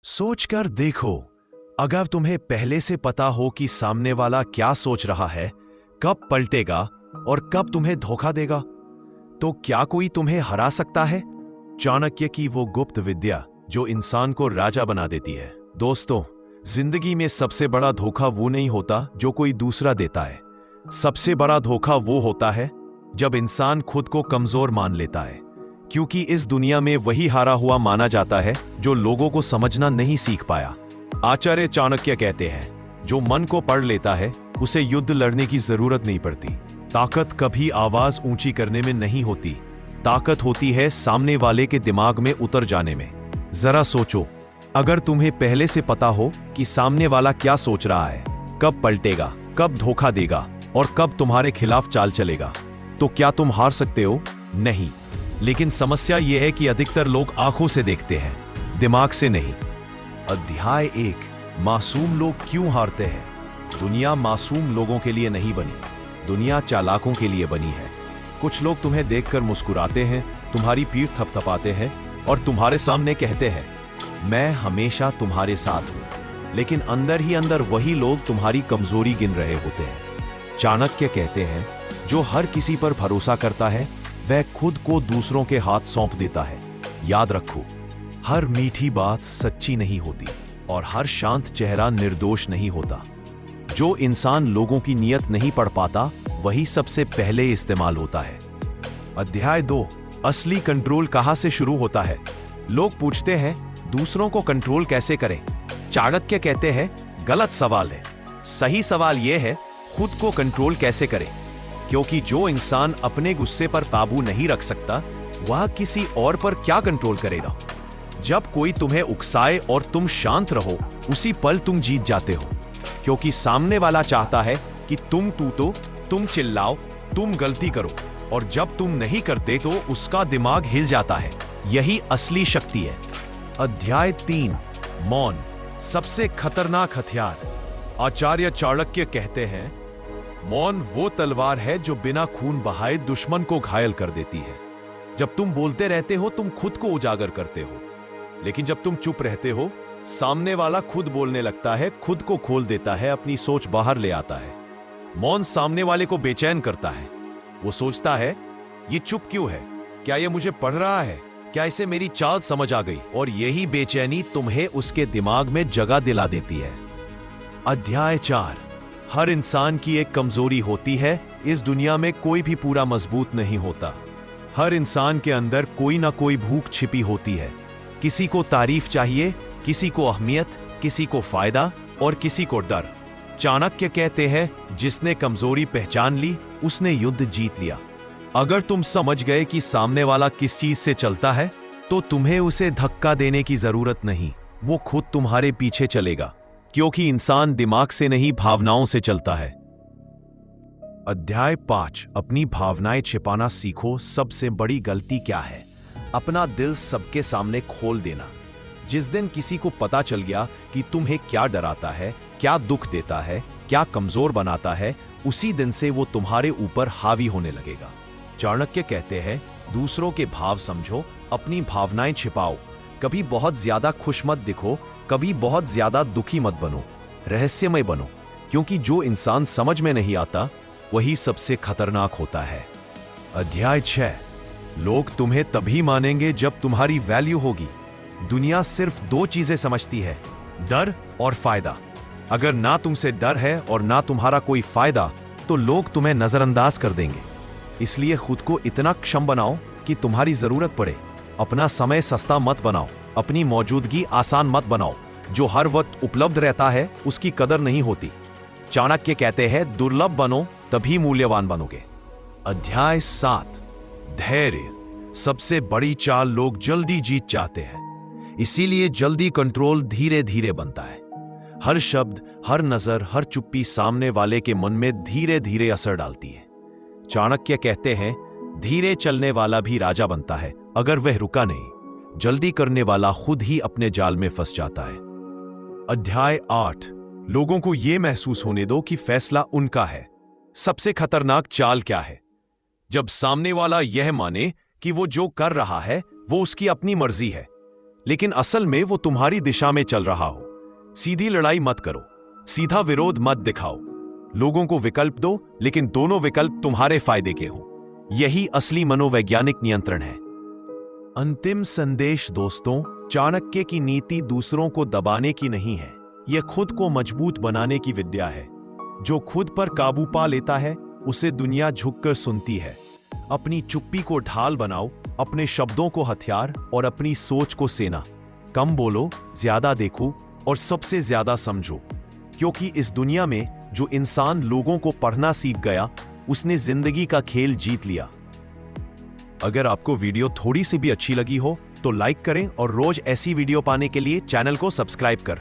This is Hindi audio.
सोचकर देखो, अगर तुम्हें पहले से पता हो कि सामने वाला क्या सोच रहा है, कब पलटेगा और कब तुम्हें धोखा देगा, तो क्या कोई तुम्हें हरा सकता है? चाणक्य की वो गुप्त विद्या जो इंसान को राजा बना देती है। दोस्तों, जिंदगी में सबसे बड़ा धोखा वो नहीं होता जो कोई दूसरा देता है। सबसे बड़ा धोखा वो होता है जब इंसान खुद को कमजोर मान लेता है, क्योंकि इस दुनिया में वही हारा हुआ माना जाता है जो लोगों को समझना नहीं सीख पाया। आचार्य चाणक्य कहते हैं, जो मन को पढ़ लेता है उसे युद्ध लड़ने की जरूरत नहीं पड़ती। ताकत कभी आवाज ऊंची करने में नहीं होती, ताकत होती है सामने वाले के दिमाग में उतर जाने में। जरा सोचो, अगर तुम्हें पहले से पता हो कि सामने वाला क्या सोच रहा है, कब पलटेगा, कब धोखा देगा और कब तुम्हारे खिलाफ चाल चलेगा, तो क्या तुम हार सकते हो? नहीं। लेकिन समस्या यह है कि अधिकतर लोग आंखों से देखते हैं, दिमाग से नहीं। अध्याय 1, मासूम लोग क्यों हारते हैं। दुनिया मासूम लोगों के लिए नहीं बनी, दुनिया चालाकों के लिए बनी है। कुछ लोग तुम्हें देखकर मुस्कुराते हैं, तुम्हारी पीठ थपथपाते हैं और तुम्हारे सामने कहते हैं, मैं हमेशा तुम्हारे साथ हूं, लेकिन अंदर ही अंदर वही लोग तुम्हारी कमजोरी गिन रहे होते हैं। चाणक्य कहते हैं, जो हर किसी पर भरोसा करता है वह खुद को दूसरों के हाथ सौंप देता है। याद रखो, हर मीठी बात सच्ची नहीं होती और हर शांत चेहरा निर्दोष नहीं होता। जो इंसान लोगों की नीयत नहीं पढ़ पाता वही सबसे पहले इस्तेमाल होता है। अध्याय 2, असली कंट्रोल कहां से शुरू होता है। लोग पूछते हैं, दूसरों को कंट्रोल कैसे करें। चाणक्य कहते हैं, गलत सवाल है। सही सवाल यह है, खुद को कंट्रोल कैसे करें, क्योंकि जो इंसान अपने गुस्से पर काबू नहीं रख सकता वह किसी और पर क्या कंट्रोल करेगा। जब कोई तुम्हें उकसाए और तुम शांत रहो, उसी पल तुम जीत जाते हो, क्योंकि सामने वाला चाहता है कि तुम टूटो, तुम चिल्लाओ, तुम गलती करो, और जब तुम नहीं करते तो उसका दिमाग हिल जाता है। यही असली शक्ति है। अध्याय 3, मौन, सबसे खतरनाक हथियार। आचार्य चाणक्य कहते हैं, मौन वो तलवार है जो बिना खून बहाए दुश्मन को घायल कर देती है। जब तुम बोलते रहते हो तुम खुद को उजागर करते हो, लेकिन जब तुम चुप रहते हो सामने वाला खुद बोलने लगता है, खुद को खोल देता है, अपनी सोच बाहर ले आता है। मौन सामने वाले को बेचैन करता है। वो सोचता है, ये चुप क्यों है, क्या ये मुझे पढ़ रहा है, क्या इसे मेरी चाल समझ आ गई, और यही बेचैनी तुम्हें उसके दिमाग में जगह दिला देती है। अध्याय 4, हर इंसान की एक कमजोरी होती है। इस दुनिया में कोई भी पूरा मजबूत नहीं होता। हर इंसान के अंदर कोई ना कोई भूख छिपी होती है। किसी को तारीफ चाहिए, किसी को अहमियत, किसी को फायदा और किसी को डर। चाणक्य कहते हैं, जिसने कमजोरी पहचान ली उसने युद्ध जीत लिया। अगर तुम समझ गए कि सामने वाला किस चीज से चलता है, तो तुम्हें उसे धक्का देने की जरूरत नहीं, वो खुद तुम्हारे पीछे चलेगा, क्योंकि इंसान दिमाग से नहीं भावनाओं से चलता है। अध्याय 5, अपनी भावनाएं छिपाना सीखो। सबसे बड़ी गलती क्या है? अपना दिल सबके सामने खोल देना। जिस दिन किसी को पता चल गया कि तुम्हें क्या डराता है, क्या दुख देता है, क्या कमजोर बनाता है, उसी दिन से वो तुम्हारे ऊपर हावी होने लगेगा। चाणक्य कहते हैं, दूसरों के भाव समझो, अपनी भावनाएं छिपाओ। कभी बहुत ज्यादा खुश मत दिखो, कभी बहुत ज्यादा दुखी मत बनो, रहस्यमय बनो, क्योंकि जो इंसान समझ में नहीं आता वही सबसे खतरनाक होता है। अध्याय 6, लोग तुम्हें तभी मानेंगे जब तुम्हारी वैल्यू होगी। दुनिया सिर्फ 2 चीजें समझती है, डर और फायदा। अगर ना तुमसे डर है और ना तुम्हारा कोई फायदा, तो लोग तुम्हें नजरअंदाज कर देंगे। इसलिए खुद को इतना क्षम बनाओ कि तुम्हारी जरूरत पड़े। अपना समय सस्ता मत बनाओ, अपनी मौजूदगी आसान मत बनाओ। जो हर वक्त उपलब्ध रहता है उसकी कदर नहीं होती। चाणक्य कहते हैं, दुर्लभ बनो तभी मूल्यवान बनोगे। अध्याय 7, धैर्य, सबसे बड़ी चाल लोग जल्दी जीत चाहते हैं, इसीलिए जल्दी कंट्रोल धीरे धीरे बनता है। हर शब्द, हर नजर, हर चुप्पी सामने वाले के मन में धीरे धीरे असर डालती है। चाणक्य कहते हैं, धीरे चलने वाला भी राजा बनता है अगर वह रुका नहीं। जल्दी करने वाला खुद ही अपने जाल में फंस जाता है। अध्याय 8, लोगों को यह महसूस होने दो कि फैसला उनका है। सबसे खतरनाक चाल क्या है? जब सामने वाला यह माने कि वो जो कर रहा है वो उसकी अपनी मर्जी है। लेकिन असल में वो तुम्हारी दिशा में चल रहा हो। सीधी लड़ाई मत करो, सीधा विरोध मत दिखाओ। लोगों को विकल्प दो, लेकिन दोनों विकल्प तुम्हारे फायदे के हों। यही असली मनोवैज्ञानिक नियंत्रण है। अंतिम संदेश दोस्तों, चाणक्य की नीति दूसरों को दबाने की नहीं है, यह खुद को मजबूत बनाने की विद्या है। जो खुद पर काबू पा लेता है उसे दुनिया झुककर सुनती है। अपनी चुप्पी को ढाल बनाओ, अपने शब्दों को हथियार और अपनी सोच को सेना। कम बोलो, ज्यादा देखो और सबसे ज्यादा समझो, क्योंकि इस दुनिया में जो इंसान लोगों को पढ़ना सीख गया उसने जिंदगी का खेल जीत लिया। अगर आपको वीडियो थोड़ी सी भी अच्छी लगी हो तो लाइक करें और रोज ऐसी वीडियो पाने के लिए चैनल को सब्सक्राइब कर